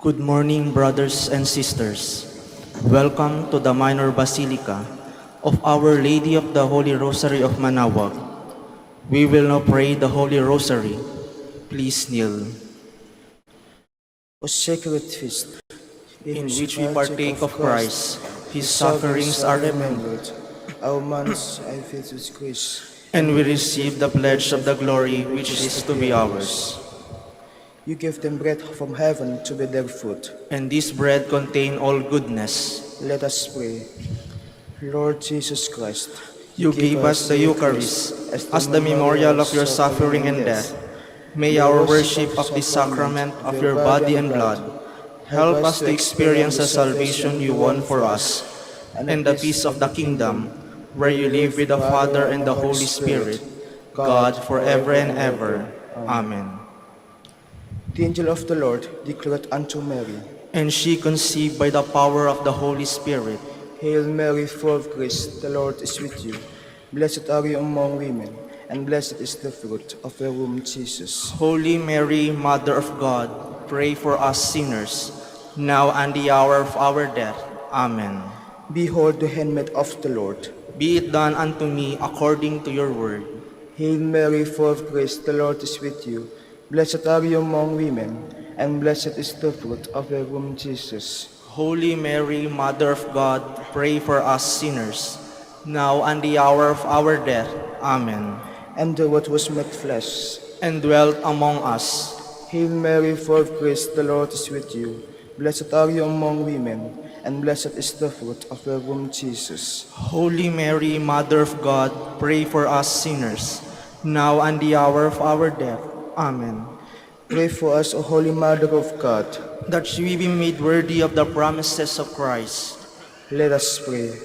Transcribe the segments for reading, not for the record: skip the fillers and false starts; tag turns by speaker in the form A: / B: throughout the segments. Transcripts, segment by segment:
A: Good morning, brothers and sisters. Welcome to the Minor Basilica of Our Lady of the Holy Rosary of Manaoag. We will now pray the Holy Rosary. Please kneel.
B: O sacred feast,
A: In which we partake of Christ, His sufferings are remembered,
B: our months I faith with grace,
A: and we receive the pledge of the glory which is to be ours.
B: You give them bread from heaven to be their food.
A: And this bread contain all goodness.
B: Let us pray. Lord Jesus Christ,
A: You gave us the Eucharist as the memorial of your suffering and death. May our worship of the sacrament of your body and blood help us to experience the salvation you won for us and the peace of the kingdom, where you live with the Father and the Holy Spirit, God forever and ever. Amen.
B: The angel of the Lord declared unto Mary,
A: And she conceived by the power of the Holy Spirit.
B: Hail Mary, full of grace, the Lord is with you. Blessed are you among women, and blessed is the fruit of your womb, Jesus.
A: Holy Mary, Mother of God, pray for us sinners, now and the hour of our death. Amen.
B: Behold the handmaid of the Lord.
A: Be it done unto me according to your word.
B: Hail Mary, full of grace, the Lord is with you. Blessed are you among women, and blessed is the fruit of your womb, Jesus.
A: Holy Mary, Mother of God, pray for us sinners, now and the hour of our death. Amen.
B: And the Word was made flesh,
A: and dwelt among us.
B: Hail Mary, full of grace, the Lord is with you. Blessed are you among women, and blessed is the fruit of your womb, Jesus.
A: Holy Mary, Mother of God, pray for us sinners, now and the hour of our death. Amen.
B: Pray for us, O Holy Mother of God,
A: that we be made worthy of the promises of Christ.
B: Let us pray.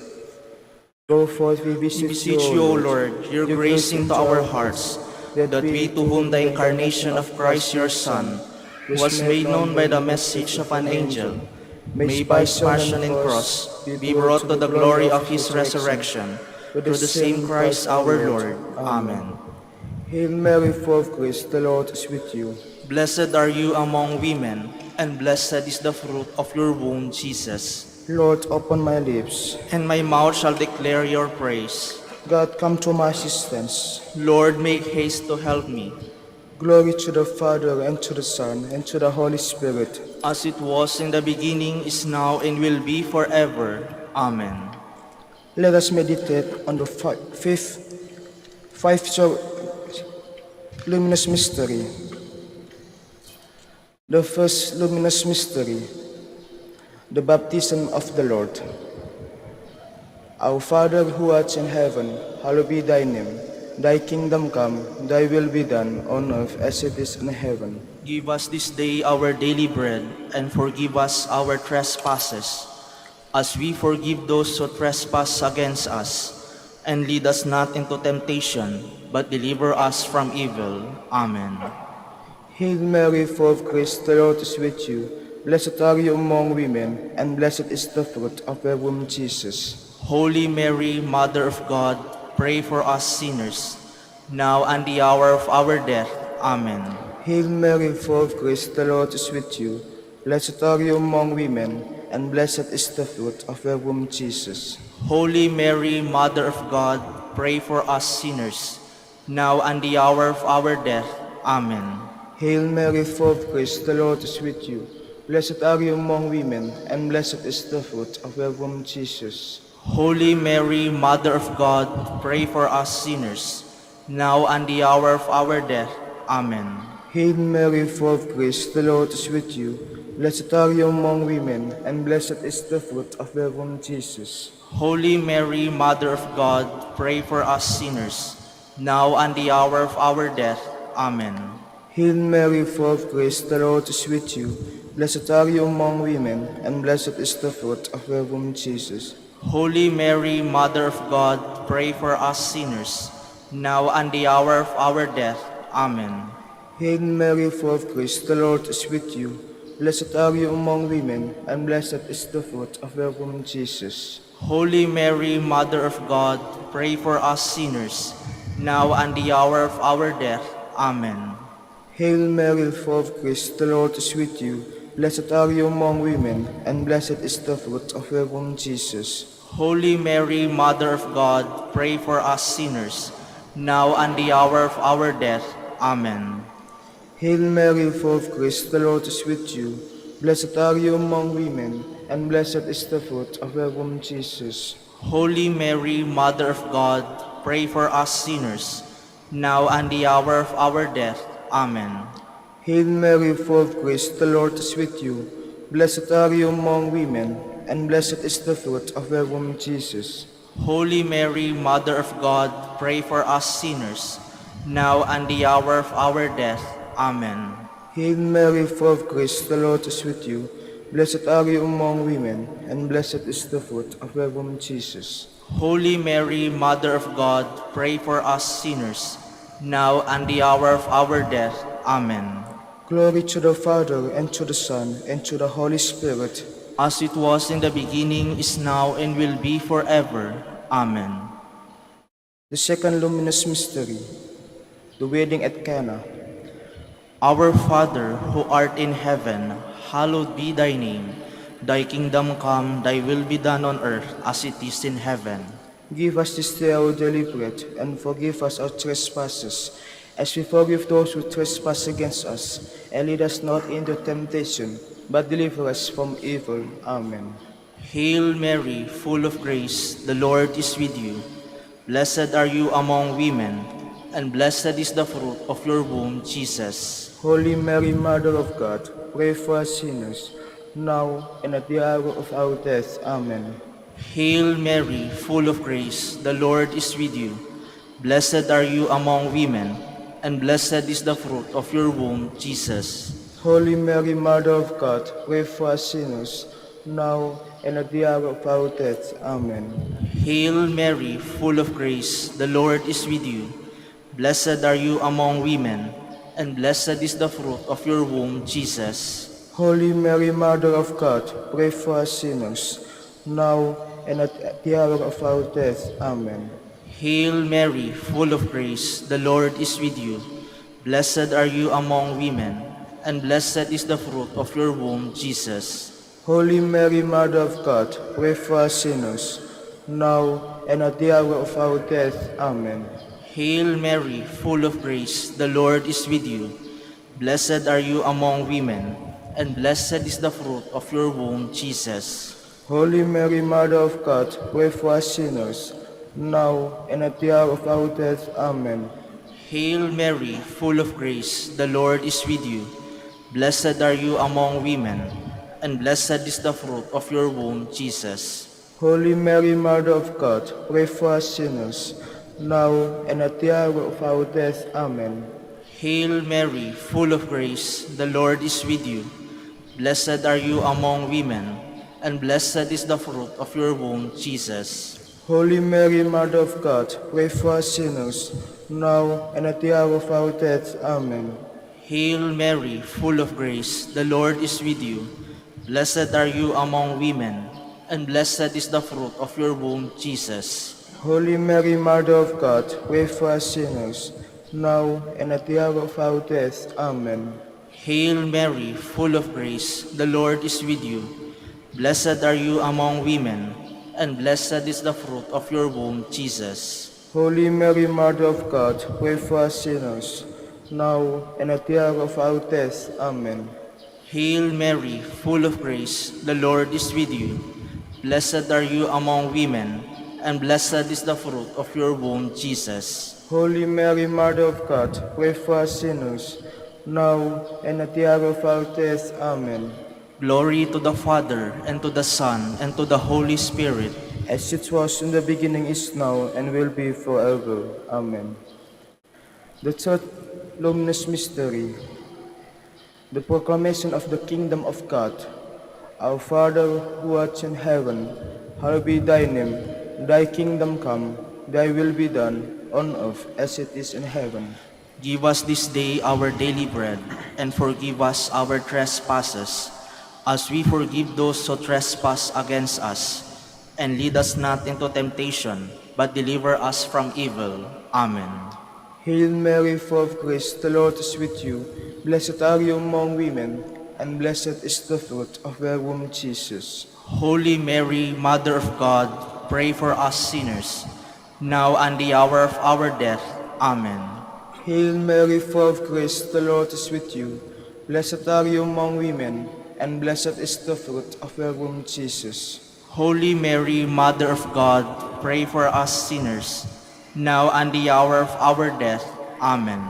B: Go forth, we beseech
A: you, O Lord, your grace into our hearts, that we, to whom the incarnation of Christ your Son was made known by the message of an angel, may by his passion and cross be brought to the glory of his resurrection, through the same Christ our Lord. Amen.
B: Hail Mary, full of grace, the Lord is with you.
A: Blessed are you among women, and blessed is the fruit of your womb, Jesus.
B: Lord, open my lips,
A: and my mouth shall declare your praise.
B: God, come to my assistance.
A: Lord, make haste to help me.
B: Glory to the Father, and to the Son, and to the Holy Spirit.
A: As it was in the beginning, is now, and will be forever. Amen.
B: Let us meditate on the fifth luminous mystery. The first luminous mystery, the baptism of the Lord. Our Father who art in heaven, hallowed be thy name. Thy kingdom come, thy will be done on earth as it is in heaven.
A: Give us this day our daily bread, and forgive us our trespasses, as we forgive those who trespass against us. And lead us not into temptation, but deliver us from evil. Amen.
B: Hail Mary, full of grace, the Lord is with you. Blessed are you among women, and blessed is the fruit of your womb, Jesus.
A: Holy Mary, Mother of God, pray for us sinners, now and the hour of our death. Amen.
B: Hail Mary, full of grace, the Lord is with you. Blessed are you among women, and blessed is the fruit of your womb, Jesus.
A: Holy Mary, Mother of God, pray for us sinners, now and the hour of our death. Amen.
B: Hail Mary, full of grace, the Lord is with you. Blessed are you among women, and blessed is the fruit of your womb, Jesus.
A: Holy Mary, Mother of God, pray for us sinners, now and the hour of our death. Amen.
B: Hail Mary, full of grace, the Lord is with you. Blessed are you among women, and blessed is the fruit of your womb, Jesus.
A: Holy Mary, Mother of God, pray for us sinners, now and the hour of our death. Amen.
B: Hail Mary, full of grace, the Lord is with you. Blessed are you among women, and blessed is the fruit of your womb, Jesus.
A: Holy Mary, Mother of God, pray for us sinners, now and the hour of our death. Amen.
B: Hail Mary, full of grace, the Lord is with you. Blessed are you among women, and blessed is the fruit of your womb, Jesus.
A: Holy Mary, Mother of God, pray for us sinners, now and the hour of our death. Amen.
B: Hail Mary, full of grace, the Lord is with you. Blessed are you among women, and blessed is the fruit of your womb, Jesus.
A: Holy Mary, Mother of God, pray for us sinners, now and the hour of our death. Amen.
B: Hail Mary, full of grace, the Lord is with you. Blessed are you among women, and blessed is the fruit of your womb, Jesus.
A: Holy Mary, Mother of God, pray for us sinners, now and the hour of our death. Amen.
B: Hail Mary, full of grace, the Lord is with you. Blessed are you among women, and blessed is the fruit of your womb, Jesus.
A: Holy Mary, Mother of God, pray for us sinners, now and the hour of our death. Amen.
B: Hail Mary, full of grace, the Lord is with you. Blessed are you among women, and blessed is the fruit of your womb, Jesus.
A: Holy Mary, Mother of God, pray for us sinners, now and the hour of our death. Amen.
B: Glory to the Father, and to the Son, and to the Holy Spirit.
A: As it was in the beginning, is now, and will be forever. Amen.
B: The second luminous mystery, the wedding at Cana.
A: Our Father, who art in heaven, hallowed be thy name. Thy kingdom come, thy will be done on earth as it is in heaven.
B: Give us this day our daily bread, and forgive us our trespasses, as we forgive those who trespass against us. And lead us not into temptation, but deliver us from evil. Amen.
A: Hail Mary, full of grace, the Lord is with you. Blessed are you among women, and blessed is the fruit of your womb, Jesus.
B: Holy Mary, Mother of God, pray for us sinners, now and at the hour of our death. Amen.
A: Hail Mary, full of grace, the Lord is with you. Blessed are you among women, and blessed is the fruit of your womb, Jesus.
B: Holy Mary, Mother of God, pray for us sinners, now and at the hour of our death. Amen.
A: Hail Mary, full of grace, the Lord is with you. Blessed are you among women, and blessed is the fruit of your womb, Jesus.
B: Holy Mary, Mother of God, pray for us sinners, now and at the hour of our death. Amen.
A: Hail Mary, full of grace, the Lord is with you. Blessed are you among women, and blessed is the fruit of your womb, Jesus.
B: Holy Mary, Mother of God, pray for us sinners, now and at the hour of our death. Amen.
A: Hail Mary, full of grace, the Lord is with you. Blessed are you among women, and blessed is the fruit of your womb, Jesus.
B: Holy Mary, Mother of God, pray for us sinners, now and at the hour of our death. Amen.
A: Hail Mary, full of grace, the Lord is with you. Blessed are you among women, and blessed is the fruit of your womb, Jesus.
B: Holy Mary, Mother of God, pray for us sinners, now and at the hour of our death. Amen.
A: Hail Mary, full of grace, the Lord is with you. Blessed are you among women, and blessed is the fruit of your womb, Jesus.
B: Holy Mary, Mother of God, pray for us sinners, now and at the hour of our death. Amen.
A: Hail Mary, full of grace, the Lord is with you. Blessed are you among women, and blessed is the fruit of your womb, Jesus.
B: Holy Mary, Mother of God, pray for us sinners, now and at the hour of our death. Amen.
A: Hail Mary, full of grace, the Lord is with you. Blessed are you among women, and blessed is the fruit of your womb, Jesus.
B: Holy Mary, Mother of God, pray for us sinners, now and at the hour of our death. Amen.
A: Hail Mary, full of grace, the Lord is with you. Blessed are you among women, and blessed is the fruit of your womb, Jesus.
B: Holy Mary, Mother of God, pray for us sinners, now and at the hour of our death. Amen.
A: Glory to the Father, and to the Son, and to the Holy Spirit.
B: As it was in the beginning, is now, and will be forever. Amen. The third luminous mystery, the proclamation of the kingdom of God. Our Father, who art in heaven, hallowed be thy name. Thy kingdom come, thy will be done, on earth as it is in heaven.
A: Give us this day our daily bread, and forgive us our trespasses, as we forgive those who trespass against us. And lead us not into temptation, but deliver us from evil. Amen.
B: Hail Mary, full of grace, the Lord is with you. Blessed are you among women, and blessed is the fruit of thy womb, Jesus.
A: Holy Mary, Mother of God, pray for us sinners, now and the hour of our death. Amen.
B: Hail Mary, full of grace, the Lord is with you. Blessed are you among women, and blessed is the fruit of thy womb, Jesus.
A: Holy Mary, Mother of God, pray for us sinners, now and the hour of our death. Amen.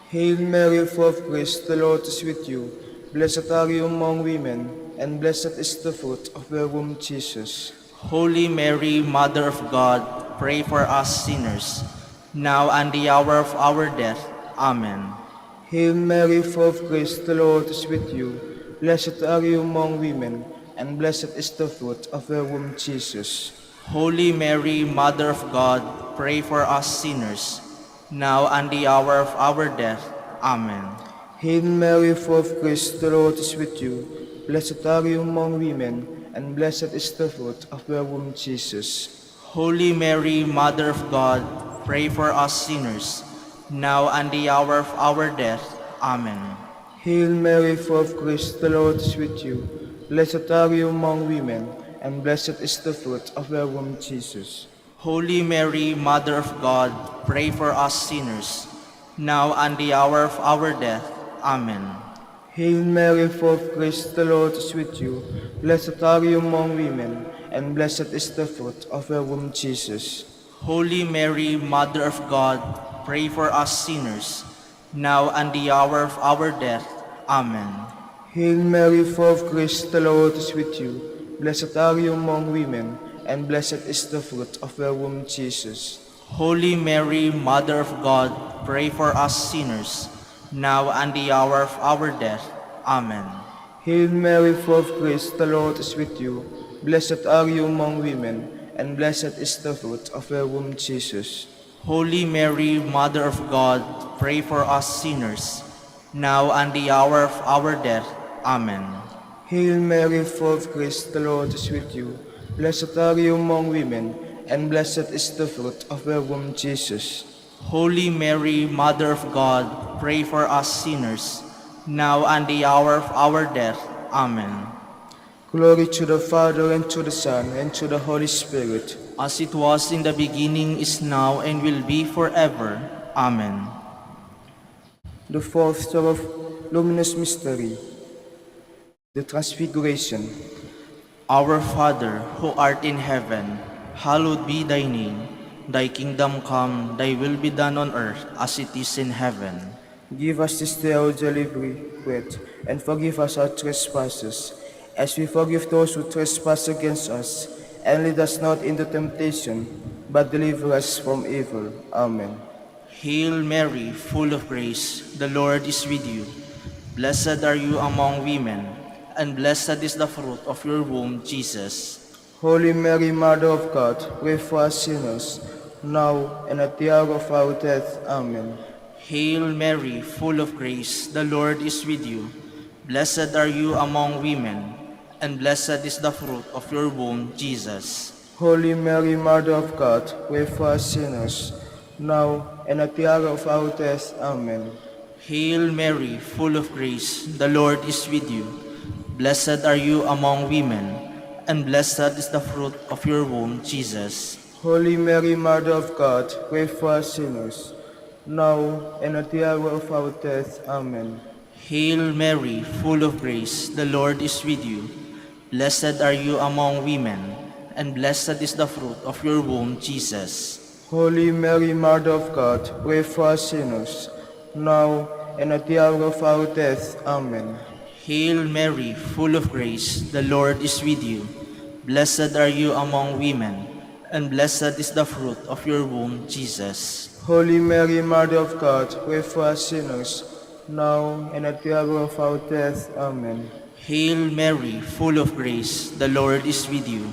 B: Hail Mary, full of grace, the Lord is with you. Blessed are you among women, and blessed is the fruit of thy womb, Jesus.
A: Holy Mary, Mother of God, pray for us sinners, now and the hour of our death. Amen.
B: Hail Mary, full of grace, the Lord is with you. Blessed are you among women, and blessed is the fruit of thy womb, Jesus.
A: Holy Mary, Mother of God, pray for us sinners, now and the hour of our death. Amen.
B: Hail Mary, full of grace, the Lord is with you. Blessed are you among women, and blessed is the fruit of thy womb, Jesus.
A: Holy Mary, Mother of God, pray for us sinners, now and the hour of our death. Amen.
B: Hail Mary, full of grace, the Lord is with you. Blessed are you among women, and blessed is the fruit of thy womb, Jesus.
A: Holy Mary, Mother of God, pray for us sinners, now and the hour of our death. Amen.
B: Hail Mary, full of grace, the Lord is with you. Blessed are you among women, and blessed is the fruit of thy womb, Jesus.
A: Holy Mary, Mother of God, pray for us sinners, now and the hour of our death. Amen.
B: Hail Mary, full of grace, the Lord is with you. Blessed are you among women, and blessed is the fruit of thy womb, Jesus.
A: Holy Mary, Mother of God, pray for us sinners, now and the hour of our death. Amen.
B: Hail Mary, full of grace, the Lord is with you. Blessed are you among women, and blessed is the fruit of thy womb, Jesus.
A: Holy Mary, Mother of God, pray for us sinners, now and the hour of our death. Amen.
B: Hail Mary, full of grace, the Lord is with you. Blessed are you among women, and blessed is the fruit of thy womb, Jesus.
A: Holy Mary, Mother of God, pray for us sinners, now and the hour of our death. Amen.
B: Glory to the Father, and to the Son, and to the Holy Spirit.
A: As it was in the beginning, is now, and will be forever. Amen.
B: The fourth star of luminous mystery, the Transfiguration.
A: Our Father, who art in heaven, hallowed be thy name. Thy kingdom come, thy will be done on earth as it is in heaven.
B: Give us this day our daily bread, and forgive us our trespasses, as we forgive those who trespass against us. And lead us not into temptation, but deliver us from evil. Amen.
A: Hail Mary, full of grace, the Lord is with you. Blessed are you among women, and blessed is the fruit of your womb, Jesus.
B: Holy Mary, Mother of God, pray for us sinners, now and at the hour of our death. Amen.
A: Hail Mary, full of grace, the Lord is with you. Blessed are you among women, and blessed is the fruit of your womb, Jesus.
B: Holy Mary, Mother of God, pray for us sinners, now and at the hour of our death. Amen.
A: Hail Mary, full of grace, the Lord is with you. Blessed are you among women, and blessed is the fruit of your womb, Jesus.
B: Holy Mary, Mother of God, pray for us sinners, now and at the hour of our death. Amen.
A: Hail Mary, full of grace, the Lord is with you. Blessed are you among women, and blessed is the fruit of your womb, Jesus.
B: Holy Mary, Mother of God, pray for us sinners, now and at the hour of our death. Amen.
A: Hail Mary, full of grace, the Lord is with you. Blessed are you among women, and blessed is the fruit of your womb, Jesus.
B: Holy Mary, Mother of God, pray for us sinners, now and at the hour of our death. Amen.
A: Hail Mary, full of grace, the Lord is with you.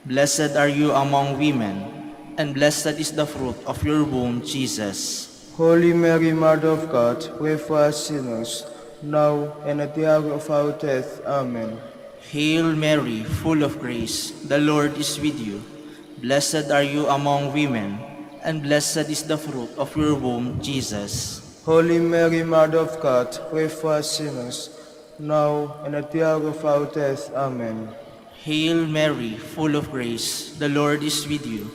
A: Blessed are you among women, and blessed is the fruit of your womb, Jesus.
B: Holy Mary, Mother of God, pray for us sinners, now and at the hour of our death. Amen.
A: Hail Mary, full of grace, the Lord is with you. Blessed are you among women, and blessed is the fruit of your womb, Jesus.
B: Holy Mary, Mother of God, pray for us sinners, now and at the hour of our death. Amen.
A: Hail Mary, full of grace, the Lord is with you.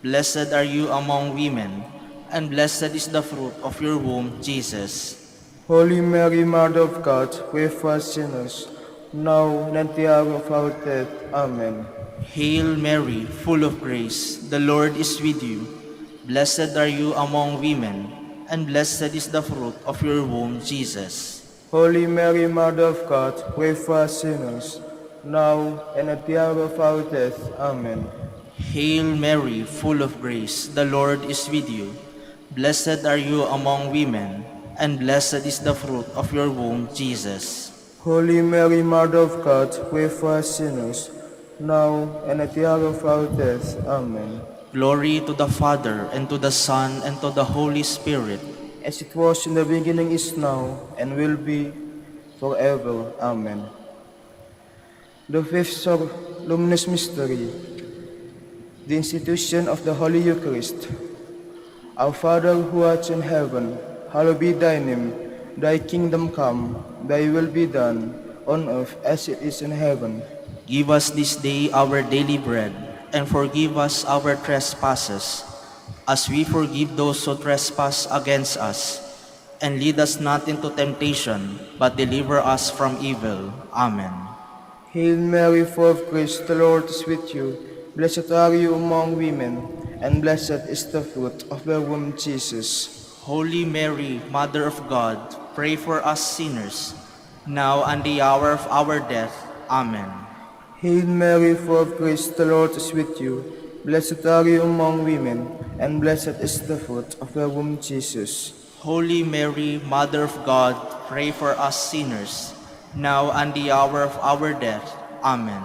A: Blessed are you among women, and blessed is the fruit of your womb, Jesus.
B: Holy Mary, Mother of God, pray for us sinners, now and at the hour of our death. Amen.
A: Hail Mary, full of grace, the Lord is with you. Blessed are you among women, and blessed is the fruit of your womb, Jesus.
B: Holy Mary, Mother of God, pray for us sinners, now and at the hour of our death. Amen.
A: Hail Mary, full of grace, the Lord is with you. Blessed are you among women, and blessed is the fruit of your womb, Jesus.
B: Holy Mary, Mother of God, pray for us sinners, now and at the hour of our death. Amen.
A: Glory to the Father, and to the Son, and to the Holy Spirit.
B: As it was in the beginning, is now, and will be forever. Amen. The fifth luminous mystery, the institution of the Holy Eucharist. Our Father who art in heaven, hallowed be thy name. Thy kingdom come, thy will be done, on earth as it is in heaven.
A: Give us this day our daily bread, and forgive us our trespasses, as we forgive those who trespass against us. And lead us not into temptation, but deliver us from evil. Amen.
B: Hail Mary, full of grace, the Lord is with you. Blessed are you among women, and blessed is the fruit of your womb, Jesus.
A: Holy Mary, Mother of God, pray for us sinners, now and the hour of our death. Amen.
B: Hail Mary, full of grace, the Lord is with you. Blessed are you among women, and blessed is the fruit of your womb, Jesus.
A: Holy Mary, Mother of God, pray for us sinners, now and the hour of our death. Amen.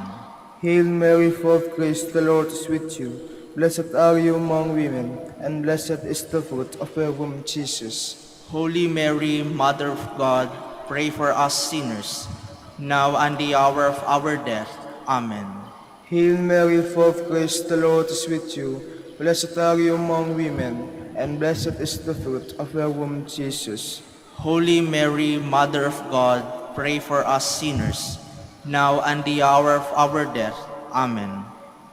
B: Hail Mary, full of grace, the Lord is with you. Blessed are you among women, and blessed is the fruit of your womb, Jesus.
A: Holy Mary, Mother of God, pray for us sinners, now and the hour of our death. Amen.
B: Hail Mary, full of grace, the Lord is with you. Blessed are you among women, and blessed is the fruit of your womb, Jesus.
A: Holy Mary, Mother of God, pray for us sinners, now and the hour of our death. Amen.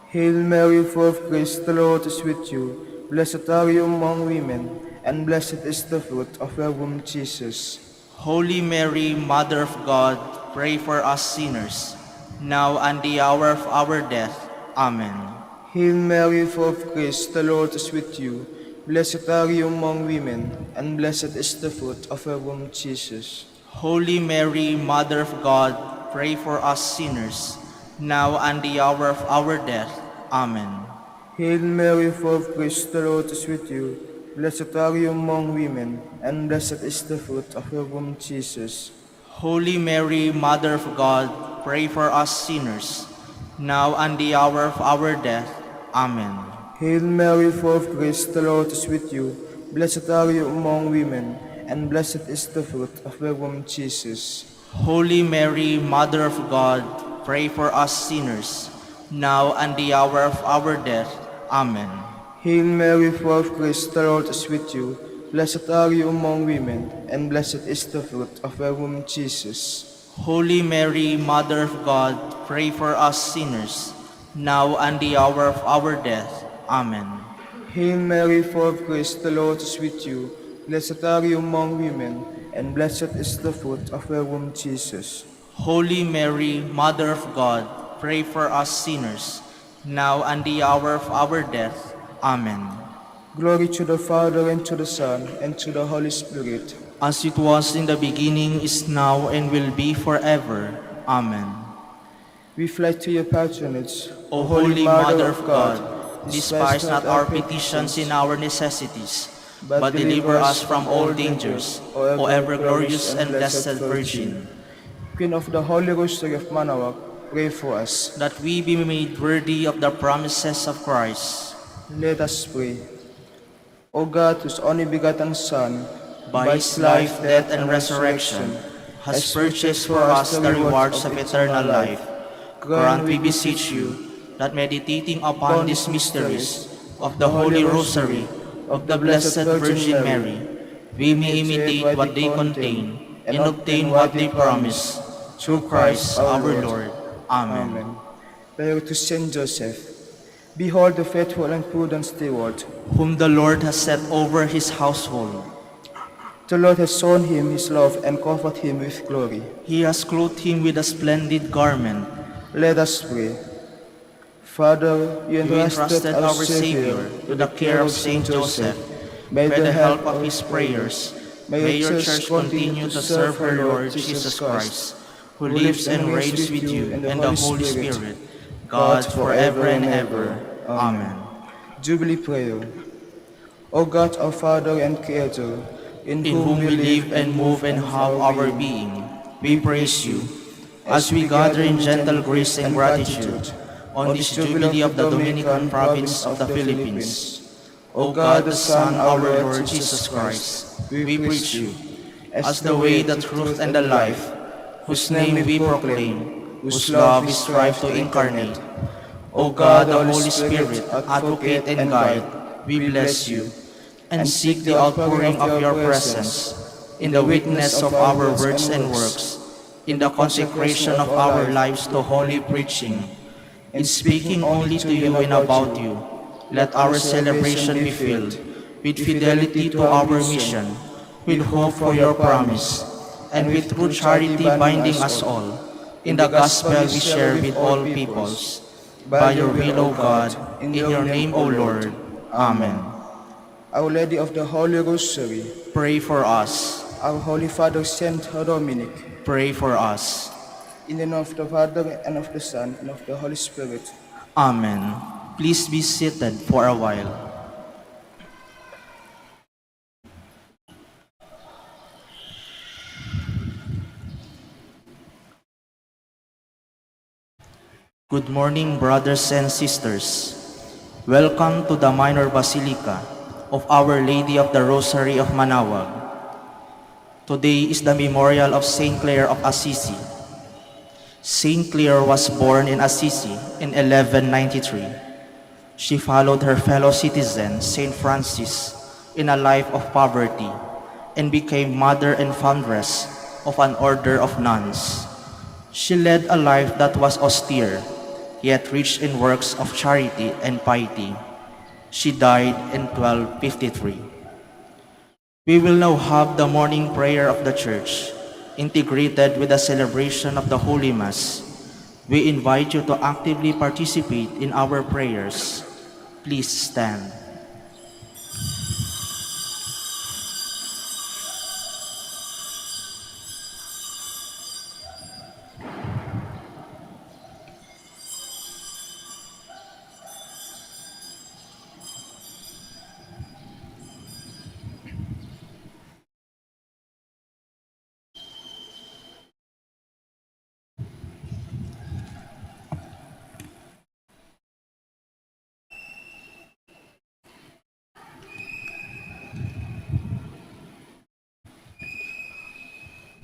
B: Hail Mary, full of grace, the Lord is with you. Blessed are you among women, and blessed is the fruit of your womb, Jesus.
A: Holy Mary, Mother of God, pray for us sinners, now and the hour of our death. Amen.
B: Hail Mary, full of grace, the Lord is with you. Blessed are you among women, and blessed is the fruit of your womb, Jesus.
A: Holy Mary, Mother of God, pray for us sinners, now and the hour of our death. Amen.
B: Hail Mary, full of grace, the Lord is with you. Blessed are you among women, and blessed is the fruit of your womb, Jesus.
A: Holy Mary, Mother of God, pray for us sinners, now and the hour of our death. Amen.
B: Hail Mary, full of grace, the Lord is with you. Blessed are you among women, and blessed is the fruit of your womb, Jesus.
A: Holy Mary, Mother of God, pray for us sinners, now and the hour of our death. Amen.
B: Hail Mary, full of grace, the Lord is with you. Blessed are you among women, and blessed is the fruit of your womb, Jesus.
A: Holy Mary, Mother of God, pray for us sinners, now and the hour of our death. Amen.
B: Hail Mary, full of grace, the Lord is with you. Blessed are you among women, and blessed is the fruit of your womb, Jesus.
A: Holy Mary, Mother of God, pray for us sinners, now and the hour of our death. Amen.
B: Glory to the Father, and to the Son, and to the Holy Spirit.
A: As it was in the beginning, is now, and will be forever. Amen.
B: We fly to your patronage,
A: O Holy Mother of God, despise not our petitions in our necessities, but deliver us from all dangers, O ever glorious and blessed Virgin.
B: Queen of the Holy Rosary of Manaoag, pray for us.
A: That we be made worthy of the promises of Christ.
B: Let us pray. O God, whose only begotten Son,
A: By his life, death, and resurrection, has purchased for us the rewards of eternal life, grant, we beseech you, that meditating upon these mysteries of the Holy Rosary of the Blessed Virgin Mary, we may imitate what they contain and obtain what they promise. through Christ our Lord. Amen.
B: Amen. Prayer to Saint Joseph. Behold the faithful and prudent steward.
A: Whom the Lord has set over his household.
B: The Lord has shown him his love and covered him with glory.
A: He has clothed him with a splendid garment.
B: Let us pray. Father, you
A: You
B: entrusted
A: entrusted our Savior to the care of Saint Joseph. By the help of his prayers, may your Church continue to serve her Lord Jesus Christ, who lives and reigns with you and the Holy Spirit, God forever and ever. Amen.
B: Jubilee Prayer. O God, our Father and Creator,
A: In whom we live and move and have our being, we praise you. As we gather in gentle grace and gratitude on this Jubilee of the Dominican province of the Philippines, O God, the Son, our Lord Jesus Christ, we preach you as the way, the truth, and the life, whose name we proclaim, whose love we strive to incarnate. O God, the Holy Spirit, advocate and guide, we bless you and seek the outpouring of your presence in the witness of our words and works, in the consecration of our lives to holy preaching, in speaking only to you and about you. Let our celebration be filled with fidelity to our mission, with hope for your promise, and with true charity binding us all in the gospel we share with all peoples. By your will, O God, in your name, O Lord. Amen.
B: Our Lady of the Holy Rosary,
A: Pray for us.
B: our Holy Father Saint Dominic,
A: Pray for us.
B: in the name of the Father, and of the Son, and of the Holy Spirit.
A: Amen. Please be seated for a while. Good morning, brothers and sisters. Welcome to the Minor Basilica of Our Lady of the Rosary of Manaoag. Today is the memorial of Saint Clare of Assisi. Saint Clare was born in Assisi in 1193. She followed her fellow citizen, Saint Francis, in a life of poverty and became mother and foundress of an order of nuns. She led a life that was austere, yet rich in works of charity and piety. She died in 1253. We will now have the morning prayer of the Church, integrated with the celebration of the Holy Mass. We invite you to actively participate in our prayers. Please stand.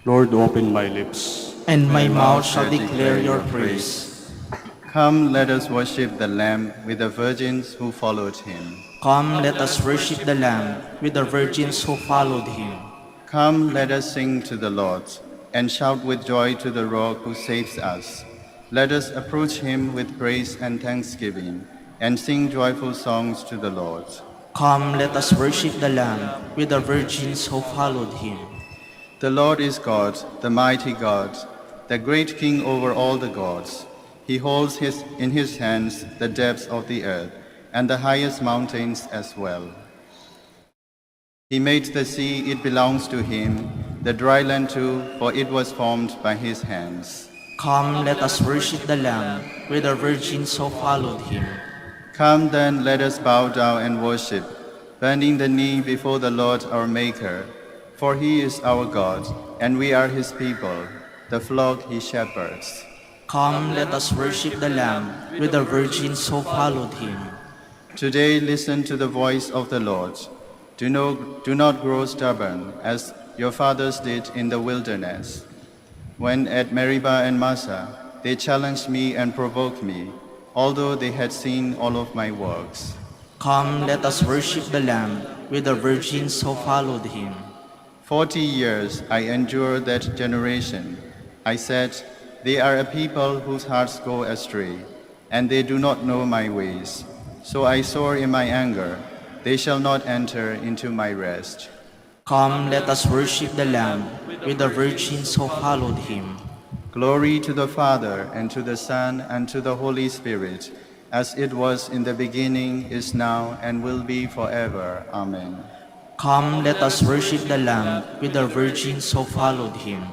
C: Lord, open my lips,
A: And my mouth shall declare your praise.
D: Come, let us worship the Lamb with the virgins who followed him.
A: Come, let us worship the Lamb with the virgins who followed him.
D: Come, let us sing to the Lord, and shout with joy to the Rock who saves us. Let us approach him with praise and thanksgiving, and sing joyful songs to the Lord.
A: Come, let us worship the Lamb with the virgins who followed him.
D: The Lord is God, the mighty God, the great King over all the gods. He holds in his hands the depths of the earth, and the highest mountains as well. He made the sea, it belongs to him, the dry land too, for it was formed by his hands.
A: Come, let us worship the Lamb with the virgins who followed him.
D: Come then, let us bow down and worship, bending the knee before the Lord our Maker. For he is our God, and we are his people, the flock he shepherds.
A: Come, let us worship the Lamb with the virgins who followed him.
D: Today listen to the voice of the Lord. Do not grow stubborn, as your fathers did in the wilderness. When at Meribah and Massa, they challenged me and provoked me, although they had seen all of my works.
A: Come, let us worship the Lamb with the virgins who followed him.
D: 40 years I endured that generation. I said, "They are a people whose hearts go astray, and they do not know my ways. So I swore in my anger, they shall not enter into my rest."
A: Come, let us worship the Lamb with the virgins who followed him.
D: Glory to the Father, and to the Son, and to the Holy Spirit, as it was in the beginning, is now, and will be forever. Amen.
A: Come, let us worship the Lamb with the virgins who followed him.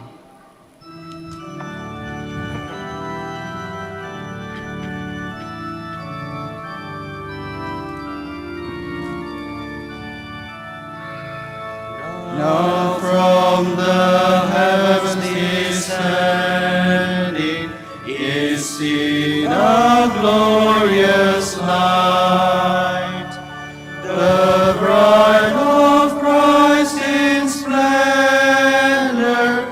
D: Now from the heavens descending is seen a glorious light, the bride of Christ in splendor,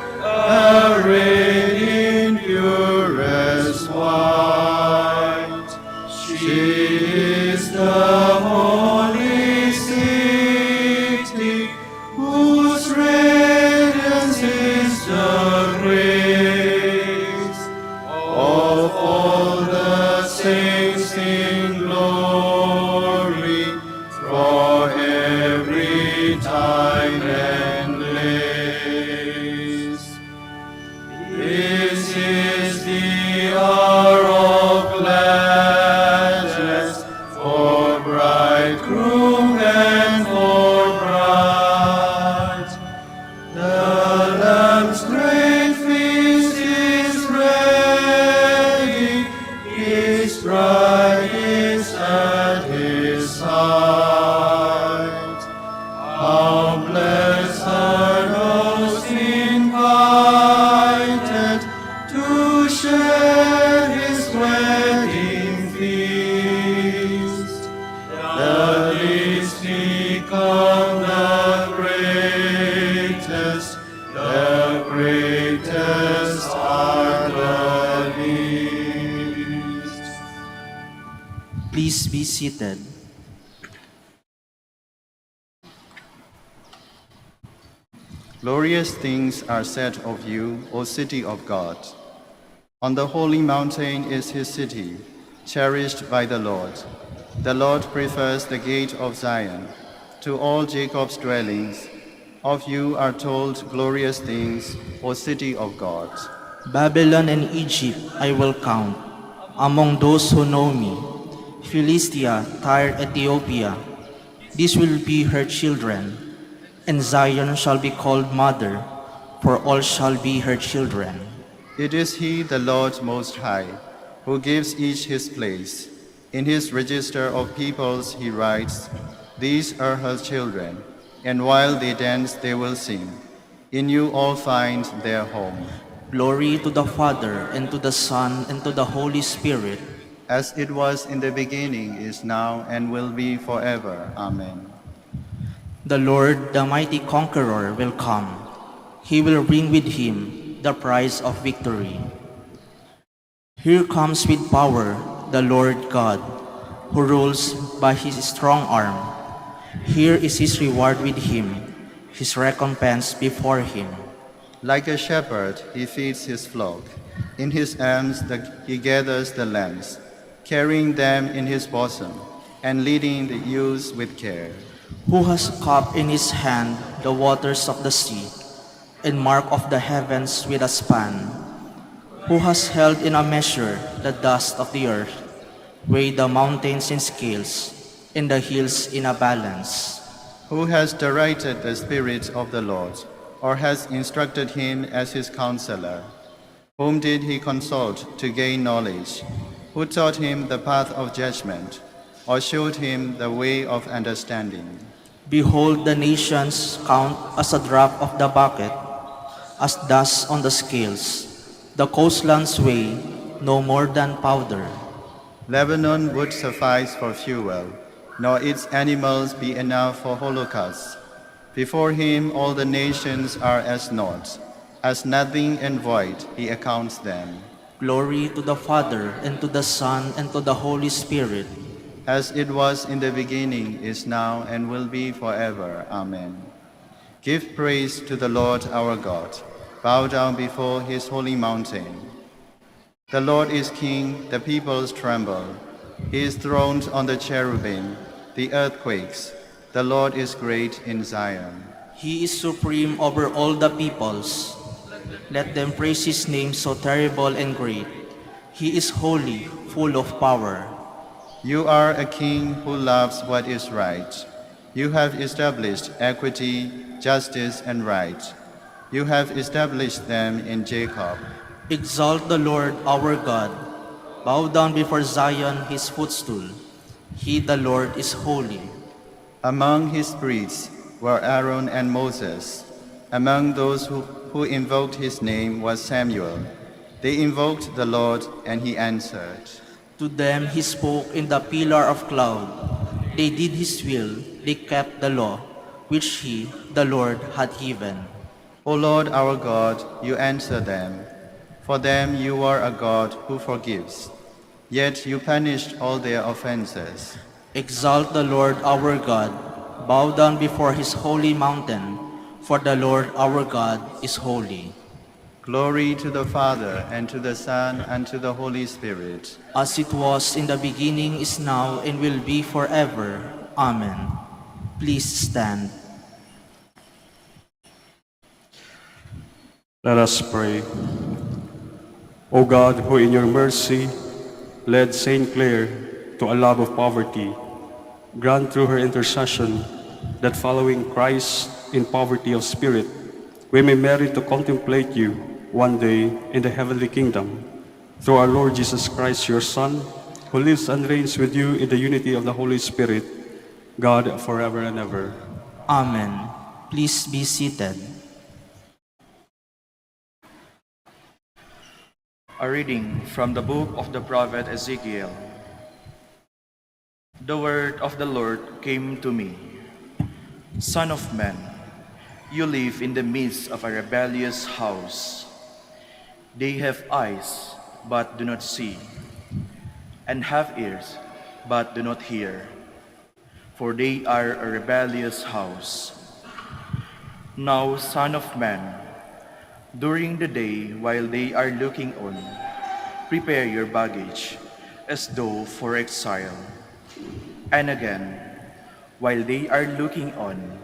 D: arrayed in purest white. She is the holy city, whose radiance is the grace of all the saints in glory, for every time and place. This is the hour of gladness for bridegroom and for bride. The Lamb's great feast is ready, his bride is at his side. How blessed are those invited to share his wedding feast. The least become the greatest are the least.
A: Please be seated.
D: Glorious things are said of you, O city of God. On the holy mountain is his city, cherished by the Lord. The Lord prefers the gate of Zion. To all Jacob's dwellings, of you are told glorious things, O city of God.
A: Babylon and Egypt I will count among those who know me. Philistia, Tyre, Ethiopia, these will be her children. And Zion shall be called mother, for all shall be her children.
D: It is he, the Lord Most High, who gives each his place. In his register of peoples he writes, "These are her children, and while they dance they will sing. In you all find their home."
A: Glory to the Father, and to the Son, and to the Holy Spirit.
D: As it was in the beginning, is now, and will be forever. Amen.
A: The Lord, the mighty conqueror, will come. He will bring with him the prize of victory. Here comes with power the Lord God, who rules by his strong arm. Here is his reward with him, his recompense before him.
D: Like a shepherd, he feeds his flock. In his arms he gathers the lambs, carrying them in his bosom, and leading the ewes with care.
A: Who has cupped in his hand the waters of the sea, and marked of the heavens with a span? Who has held in a measure the dust of the earth, weighed the mountains in scales, and the hills in a balance?
D: Who has directed the Spirit of the Lord, or has instructed him as his counselor? Whom did he consult to gain knowledge? Who taught him the path of judgment, or showed him the way of understanding?
A: Behold, the nations count as a drop of the bucket, as dust on the scales. The coastlands weigh no more than powder.
D: Lebanon would suffice for fuel, nor its animals be enough for holocausts. Before him all the nations are as naught. As nothing and void he accounts them.
A: Glory to the Father, and to the Son, and to the Holy Spirit.
D: As it was in the beginning, is now, and will be forever. Amen. Give praise to the Lord our God. bow down before his holy mountain. The Lord is king, the peoples tremble. He is throned on the cherubim, the earth quakes. The Lord is great in Zion.
A: He is supreme over all the peoples. Let them praise his name so terrible and great. He is holy, full of power.
D: You are a king who loves what is right. You have established equity, justice, and right. You have established them in Jacob.
A: Exalt the Lord our God. Bow down before Zion, his footstool. He, the Lord, is holy.
D: Among his priests were Aaron and Moses. Among those who invoked his name was Samuel. They invoked the Lord, and he answered.
A: To them he spoke in the pillar of cloud. They did his will, they kept the law, which he, the Lord, had given.
D: O Lord our God, you answer them. For them you are a God who forgives. Yet you punished all their offenses.
A: Exalt the Lord our God. Bow down before his holy mountain, for the Lord our God is holy.
D: Glory to the Father, and to the Son, and to the Holy Spirit.
A: As it was in the beginning, is now, and will be forever. Amen. Please stand.
C: Let us pray. O God, who in your mercy led Saint Clare to a love of poverty, grant through her intercession that following Christ in poverty of spirit, we may merit to contemplate you one day in the heavenly kingdom. Through our Lord Jesus Christ, your Son, who lives and reigns with you in the unity of the Holy Spirit, God forever and ever.
A: Amen. Please be seated.
E: A reading from the book of the prophet Ezekiel. The word of the Lord came to me. Son of man, you live in the midst of a rebellious house. They have eyes, but do not see, and have ears, but do not hear, for they are a rebellious house. Now, son of man, during the day while they are looking on, prepare your baggage as though for exile. And again, while they are looking on,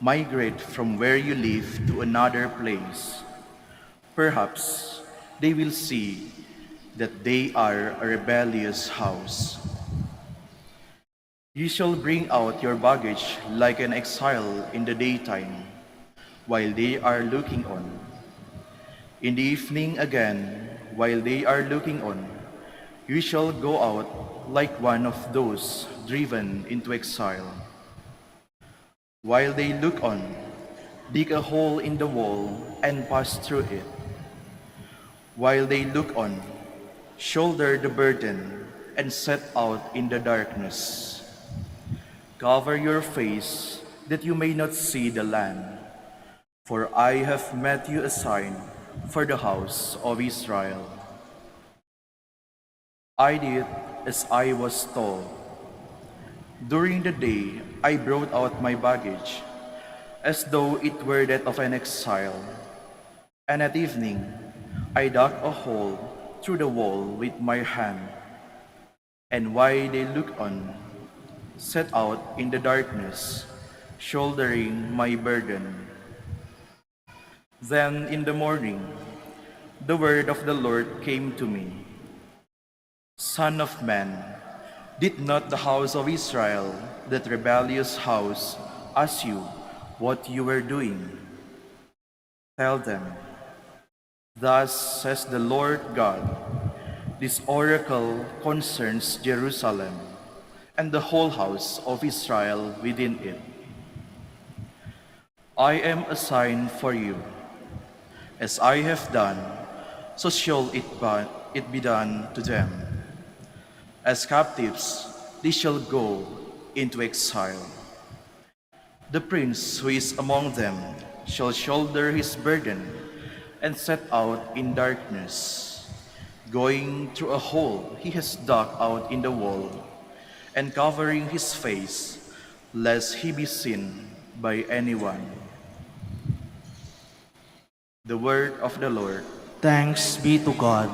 E: migrate from where you live to another place. Perhaps they will see that they are a rebellious house. You shall bring out your baggage like an exile in the daytime, while they are looking on. In the evening again, while they are looking on, you shall go out like one of those driven into exile. While they look on, dig a hole in the wall and pass through it. While they look on, shoulder the burden and set out in the darkness. Cover your face that you may not see the land, for I have met you a sign for the house of Israel. I did as I was told. During the day, I brought out my baggage, as though it were that of an exile. And at evening, I dug a hole through the wall with my hand. And while they looked on, set out in the darkness, shouldering my burden. Then in the morning, the word of the Lord came to me. Son of man, did not the house of Israel, that rebellious house, ask you what you were doing? Tell them, thus says the Lord God, this oracle concerns Jerusalem and the whole house of Israel within it. I am a sign for you. As I have done, so shall it be done to them. As captives, they shall go into exile. The prince who is among them shall shoulder his burden and set out in darkness, going through a hole he has dug out in the wall, and covering his face, lest he be seen by anyone. The word of the Lord.
A: Thanks be to God.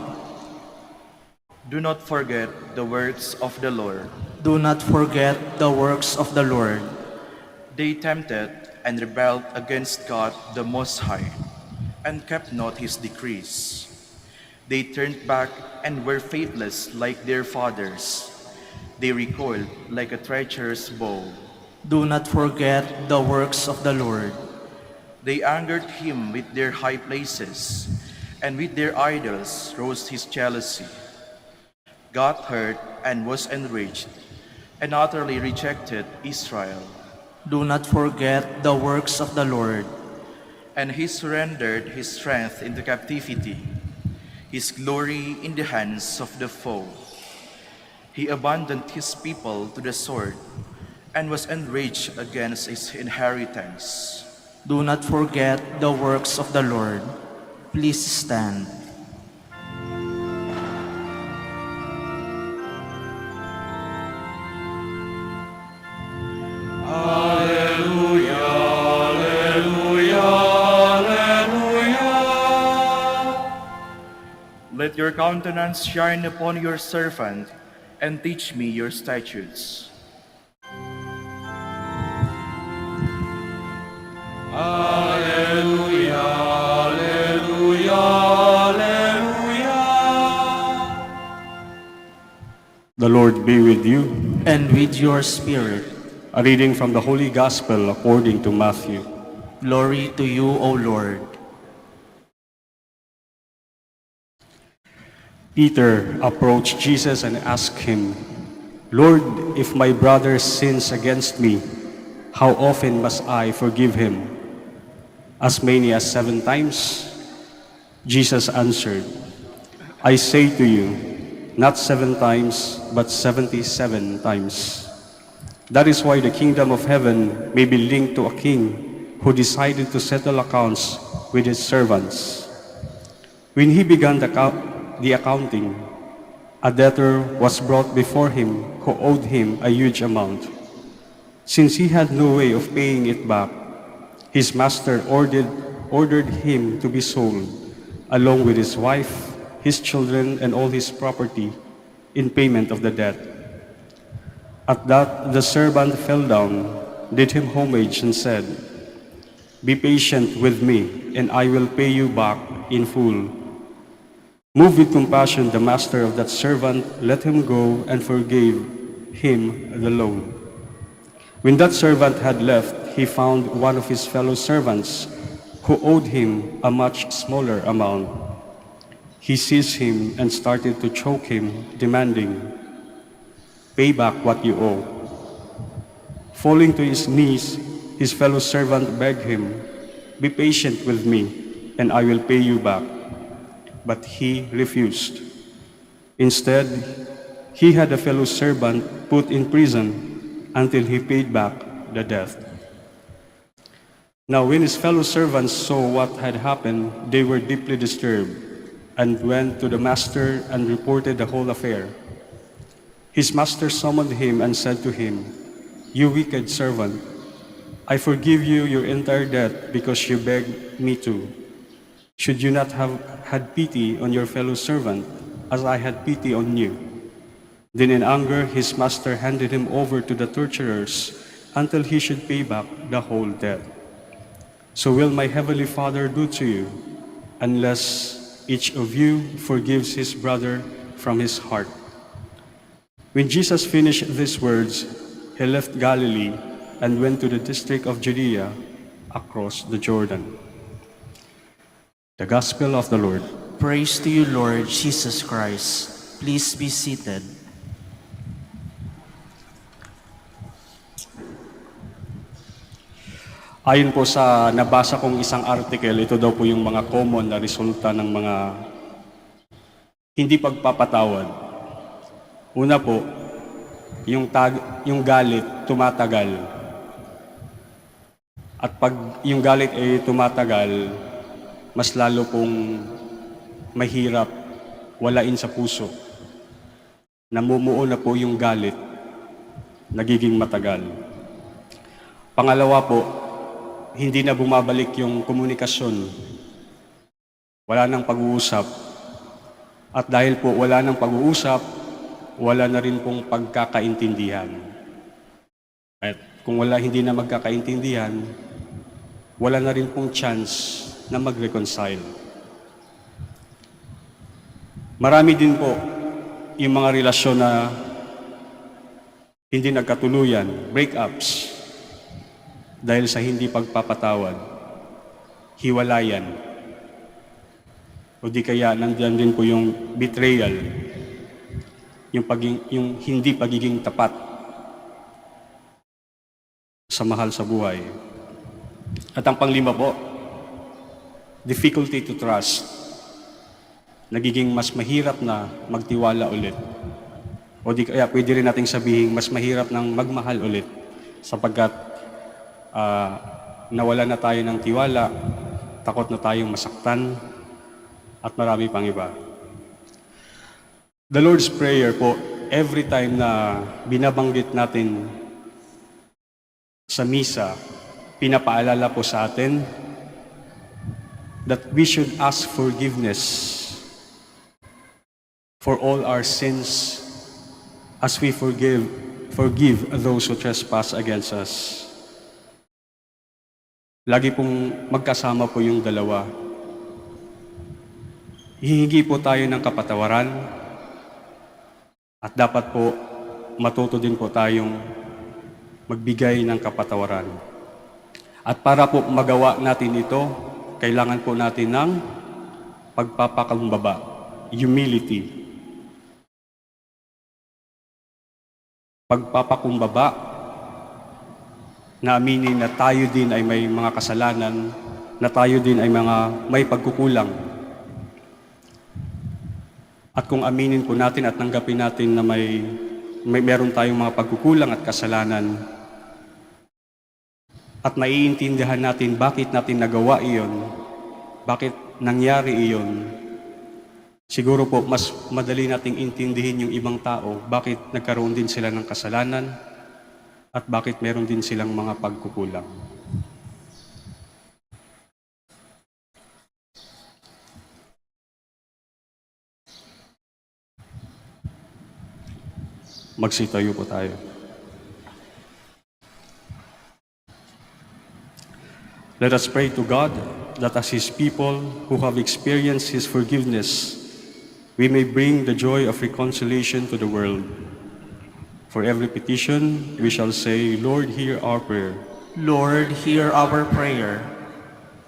E: Do not forget the works of the Lord.
A: Do not forget the works of the Lord.
E: They tempted and rebelled against God the Most High, and kept not his decrees. They turned back and were faithless like their fathers. They recoiled like a treacherous bow.
A: Do not forget the works of the Lord.
E: They angered him with their high places, and with their idols rose his jealousy. God heard and was enraged, and utterly rejected Israel.
A: Do not forget the works of the Lord.
E: And he surrendered his strength into captivity, his glory in the hands of the foe. He abandoned his people to the sword, and was enraged against his inheritance.
A: Do not forget the works of the Lord. Please stand.
E: Let your countenance shine upon your servant, and teach me your statutes.
C: The Lord be with you.
A: And with your spirit.
C: A reading from the Holy Gospel according to Matthew.
A: Glory to you, O Lord.
C: Peter approached Jesus and asked him, Lord, if my brother sins against me, how often must I forgive him? As many as 7 times? Jesus answered, I say to you, not 7 times, but 77 times. That is why the kingdom of heaven may be linked to a king who decided to settle accounts with his servants. When he began the accounting, a debtor was brought before him who owed him a huge amount. Since he had no way of paying it back, his master ordered him to be sold, along with his wife, his children, and all his property, in payment of the debt. At that, the servant fell down, did him homage, and said, Be patient with me, and I will pay you back in full. Moved with compassion, the master of that servant let him go and forgave him the loan. When that servant had left, he found one of his fellow servants who owed him a much smaller amount. He seized him and started to choke him, demanding, Pay back what you owe. Falling to his knees, his fellow servant begged him, Be patient with me, and I will pay you back. But he refused. Instead, he had a fellow servant put in prison until he paid back the debt. Now when his fellow servants saw what had happened, they were deeply disturbed, and went to the master and reported the whole affair. His master summoned him and said to him, You wicked servant, I forgive you your entire debt because you begged me to. Should you not have had pity on your fellow servant, as I had pity on you? Then in anger, his master handed him over to the torturers until he should pay back the whole debt. So will my heavenly Father do to you, unless each of you forgives his brother from his heart. When Jesus finished these words, he left Galilee and went to the district of Judea across the Jordan. The Gospel of the Lord.
A: Praise to you, Lord Jesus Christ. Please be seated.
C: Ayon po sa nabasa kong isang article, ito daw po yung mga common na resulta ng mga hindi pagpapatawad. Una po, yung galit tumatagal. At pag yung galit ay tumatagal, mas lalo pong mahirap walain sa puso. Namumuo na po yung galit, nagiging matagal. Pangalawa po, hindi na bumabalik yung komunikasyon Wala nang pag-uusap. At dahil po wala nang pag-uusap, wala na rin pong pagkakaintindihan. At kung hindi na magkakaintindihan, wala na rin pong chance na mag-reconcile. Marami din po yung mga relasyon na hindi nagkatuluyan, breakups, dahil sa hindi pagpapatawad, hiwalayan, o di kaya nandiyan din po yung betrayal, yung hindi pagiging tapat sa mahal sa buhay. At ang panglima po, difficulty to trust. Nagiging mas mahirap na magtiwala ulit. O di kaya pwede rin nating sabihin, mas mahirap ng magmahal ulit sapagkat nawala na tayo ng tiwala, takot na tayong masaktan, at marami pang iba. The Lord's Prayer po, every time na binabanggit natin sa misa, pinapaalala po sa atin that we should ask forgiveness for all our sins as we forgive those who trespass against us. Lagi pong magkasama po yung dalawa. Hihingi po tayo ng kapatawaran at dapat po matuto din po tayong magbigay ng kapatawaran. At para po magawa natin ito, kailangan po natin ng pagpapakumbaba, humility. Pagpapakumbaba, na aminin na tayo din ay may mga kasalanan, na tayo din ay may pagkukulang. At kung aminin po natin at tanggapin natin na meron tayong mga pagkukulang at kasalanan, at maiintindihan natin bakit natin nagawa iyon, bakit nangyari iyon, siguro po mas madali nating intindihin yung ibang tao bakit nagkaroon din sila ng kasalanan at bakit meron din silang mga pagkukulang. Magsitayo po tayo. Let us pray to God that as His people who have experienced His forgiveness, we may bring the joy of reconciliation to the world. For every petition, we shall say, Lord, hear our prayer.
A: Lord, hear our prayer,